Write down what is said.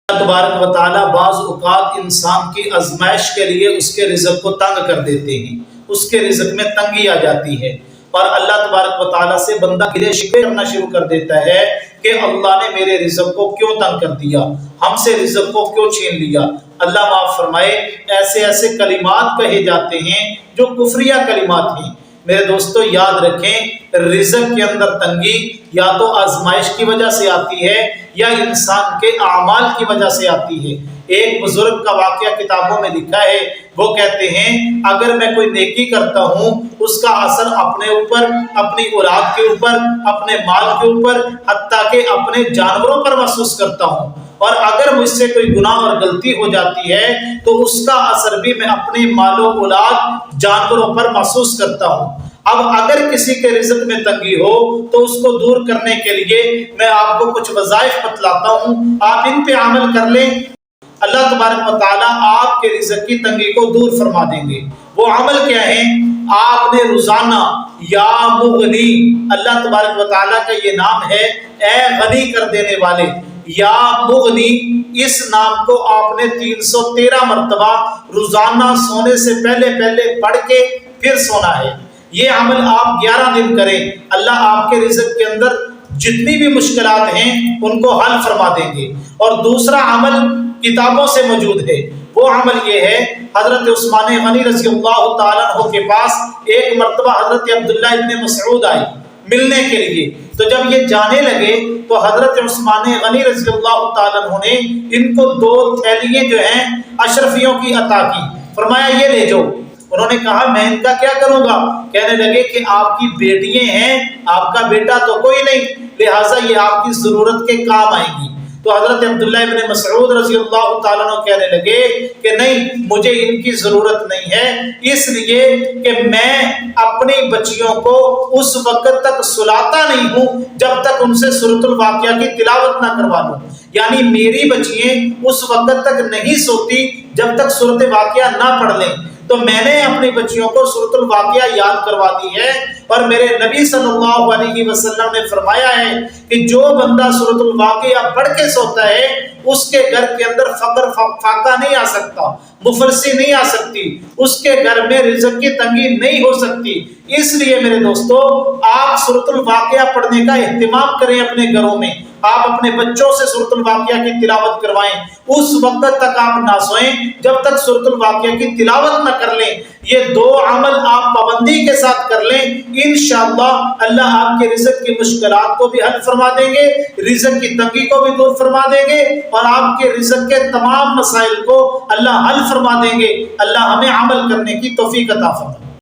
تبارک و تعالیٰ بعض اوقات انسان کی آزمائش کے لیے اس کے رزق کو تنگ کر دیتے ہیں، اس کے رزق میں تنگی آ جاتی ہے، اور اللہ تبارک و تعالیٰ سے بندہ گلے شکوے کرنا شروع کر دیتا ہے کہ اللہ نے میرے رزق کو کیوں تنگ کر دیا، ہم سے رزق کو کیوں چھین لیا۔ اللہ معاف فرمائے، ایسے ایسے کلمات کہے جاتے ہیں جو کفریہ کلمات ہیں۔ میرے دوستو یاد رکھیں، رزق کے اندر تنگی یا تو آزمائش کی وجہ سے آتی ہے یا انسان کے اعمال کی وجہ سے آتی ہے۔ ایک بزرگ کا واقعہ کتابوں میں لکھا ہے، وہ کہتے ہیں اگر میں کوئی نیکی کرتا ہوں اس کا اثر اپنے اوپر، اپنی اولاد کے اوپر، اپنے مال کے اوپر، حتیٰ کہ اپنے جانوروں پر محسوس کرتا ہوں، اور اگر مجھ سے کوئی گناہ اور غلطی ہو جاتی ہے تو اس کا اثر بھی میں اپنے مال و اولاد، جانوروں پر محسوس کرتا ہوں۔ اب اگر کسی کے رزق میں تنگی ہو تو اس کو دور کرنے کے لیے میں آپ کو کچھ وظائف بتلاتا ہوں، آپ ان پہ عمل کر لیں، اللہ تبارک و تعالیٰ آپ کے رزق کی تنگی کو دور فرما دیں گے۔ وہ عمل کیا ہے؟ آپ نے روزانہ یا مغنی، اللہ تبارک و تعالیٰ کا یہ نام ہے، اے غنی کر دینے والے، یا مغنی، اس نام کو آپ نے 313 مرتبہ روزانہ سونے سے پہلے پڑھ کے پھر سونا ہے۔ یہ عمل آپ 11 دن کریں، اللہ آپ کے رزق کے اندر جتنی بھی مشکلات ہیں ان کو حل فرما دیں گے۔ اور دوسرا عمل کتابوں سے موجود ہے، وہ عمل یہ ہے، حضرت عثمان غنی رضی اللہ تعالیٰ عنہ کے پاس ایک مرتبہ حضرت عبداللہ ابن مسعود آئی ملنے کے لیے، تو جب یہ جانے لگے تو حضرت عثمان غنی رضی اللہ تعالیٰ عنہ نے ان کو 2 تھیلیاں جو ہیں اشرفیوں کی عطا کی، فرمایا یہ لے جاؤ۔ انہوں نے کہا میں ان کا کیا کروں گا؟ کہنے لگے کہ آپ کی بیٹیاں ہیں، آپ کا بیٹا تو کوئی نہیں، لہٰذا یہ آپ کی ضرورت کے کام آئیں گی۔ تو حضرت عبداللہ ابن مسعود رضی اللہ تعالیٰ عنہ کہنے لگے کہ نہیں، مجھے ان کی ضرورت نہیں ہے، اس لیے کہ میں اپنی بچیوں کو اس وقت تک سلاتا نہیں ہوں جب تک ان سے سورۃ الواقعہ کی تلاوت نہ کروا لوں، یعنی میری بچیاں اس وقت تک نہیں سوتی جب تک سورۃ واقعہ نہ پڑھ لیں۔ تو میں نے اپنی بچیوں کو سورۃ الواقعہ یاد کروا دی ہے، اور میرے نبی صلی اللہ علیہ وسلم نے فرمایا ہے کہ جو بندہ سورۃ الواقعہ پڑھ کے سوتا ہے اس کے گھر کے اندر فقر فاقہ نہیں آ سکتا، مفلسی نہیں آ سکتی، اس کے گھر میں رزق کی تنگی نہیں ہو سکتی۔ اس لیے میرے دوستو، آپ سورۃ الواقعہ پڑھنے کا اہتمام کریں اپنے گھروں میں، آپ اپنے بچوں سے سورۃ الواقعہ کی تلاوت کروائیں، اس وقت تک آپ نہ سوئیں جب تک سورۃ الواقعہ کی تلاوت نہ کر لیں۔ یہ 2 عمل آپ پابندی کے ساتھ کر لیں، انشاءاللہ اللہ آپ کے رزق کی مشکلات کو بھی حل فرما دیں گے، رزق کی تنگی کو بھی دور فرما دیں گے، اور آپ کے رزق کے تمام مسائل کو اللہ حل فرما دیں گے۔ اللہ ہمیں عمل کرنے کی توفیق عطا فرمائے۔